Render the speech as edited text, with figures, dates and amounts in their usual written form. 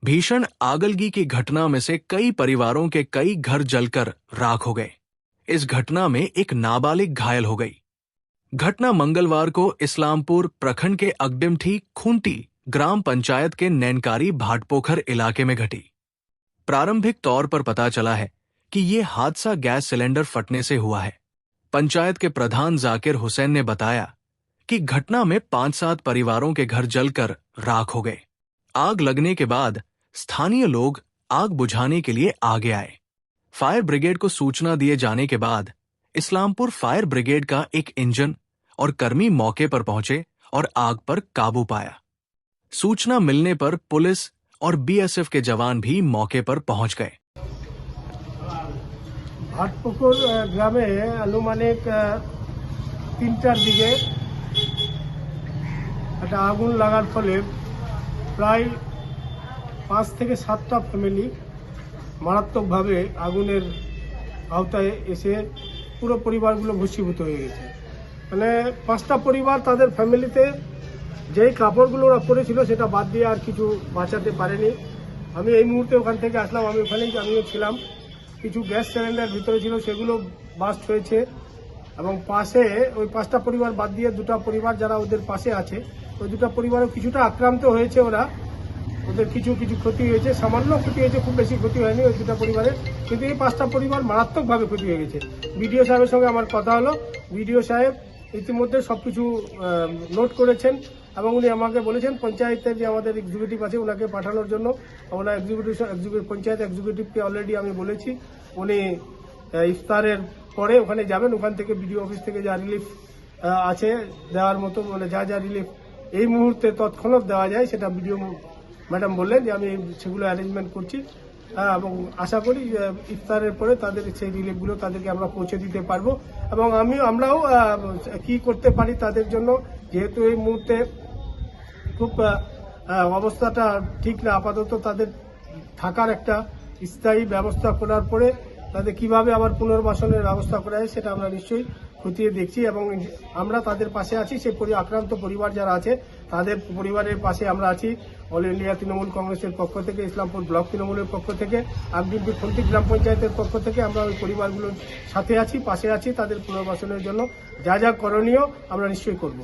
भीषण आगलगी की घटना में से कई परिवारों के कई घर जलकर राख हो गए। इस घटना में एक नाबालिग घायल हो गई। घटना मंगलवार को इस्लामपुर प्रखंड के अगडिमठी खूंटी ग्राम पंचायत के नैनकारी भाटपोखर इलाके में घटी। प्रारंभिक तौर पर पता चला है कि ये हादसा गैस सिलेंडर फटने से हुआ है। पंचायत के प्रधान जाकिर हुसैन ने बताया कि घटना में 5-7 परिवारों के घर जलकर राख हो गए। आग लगने के बाद स्थानीय लोग आग बुझाने के लिए आगे आए। फायर ब्रिगेड को सूचना दिए जाने के बाद इस्लामपुर फायर ब्रिगेड का एक इंजन और कर्मी मौके पर पहुंचे और आग पर काबू पाया। सूचना मिलने पर पुलिस और बीएसएफ के जवान भी मौके पर पहुंच गए। भाटपुकुर ग्रामे अनुमानिक 3টার দিকে একটা আগুন লাগার ফলে প্রায় 5 থেকে 7টা ফ্যামিলি মারাত্মকভাবে আগুনের আওতায় এসে পুরো পরিবারগুলো ভস্মীভূত হয়ে গেছে। মানে 5টা পরিবার তাদের ফ্যামিলিতে যেই কাপড়গুলো ওরা পরেছিল সেটা বাদ দিয়ে আর কিছু বাঁচাতে পারেনি। আমি এই মুহূর্তে ওখান থেকে আসলাম, আমি ওখানেই আমিও ছিলাম। কিছু গ্যাস সিলিন্ডার ভিতরে ছিল সেগুলো বাস্ট হয়েছে এবং পাশে ওই 5টা পরিবার বাদ দিয়ে 2টা পরিবার যারা ওদের পাশে আছে ওই 2টা পরিবারও কিছুটা আক্রান্ত হয়েছে। ওদের কিছু ক্ষতি হয়েছে, সামান্য ক্ষতি হয়েছে, খুব বেশি ক্ষতি হয়নি ওই 2টা পরিবারের, কিন্তু এই 5টা পরিবার মারাত্মকভাবে ক্ষতি হয়ে গেছে। বিডিও সাহেবের সঙ্গে আমার কথা হলো, বিডিও সাহেব ইতিমধ্যে সবকিছু নোট করেছেন এবং উনি আমাকে বলেছেন পঞ্চায়েতের যে আমাদের এক্সিকিউটিভ আছে ওনাকে পাঠানোর জন্য। আমরা পঞ্চায়েত এক্সিকিউটিভকে অলরেডি আমি বলেছি, উনি ইফতারের পরে ওখানে যাবেন। ওখান থেকে বিডিও অফিস থেকে যা রিলিফ আছে দেওয়ার মতো, মানে যা রিলিফ এই মুহূর্তে তৎক্ষণাৎ দেওয়া যায় সেটা বিডিও ম্যাডাম বললেন যে আমি সেগুলো অ্যারেঞ্জমেন্ট করছি এবং আশা করি ইফতারের পরে তাদের সেই রিলিফগুলো তাদেরকে আমরা পৌঁছে দিতে পারবো। এবং আমরাও কি করতে পারি তাদের জন্য, যেহেতু এই মুহূর্তে খুব অবস্থাটা ঠিক না, আপাতত তাদের থাকার একটা স্থায়ী ব্যবস্থা করার পরে তাদের কিভাবে আবার পুনর্বাসনের ব্যবস্থা করা যায় সেটা আমরা নিশ্চয়ই খতিয়ে দেখছি এবং আমরা তাদের পাশে আছি। সেই আক্রান্ত পরিবার যারা আছে তাদের পরিবারের পাশে আমরা আছি। অল ইন্ডিয়া তৃণমূল কংগ্রেসের পক্ষ থেকে, ইসলামপুর ব্লক তৃণমূলের পক্ষ থেকে, আগডিমটি খুন্তি গ্রাম পঞ্চায়েতের পক্ষ থেকে আমরা ওই পরিবারগুলোর সাথে আছি, পাশে আছি। তাদের পুনর্বাসনের জন্য যা করণীয় আমরা নিশ্চয়ই করব।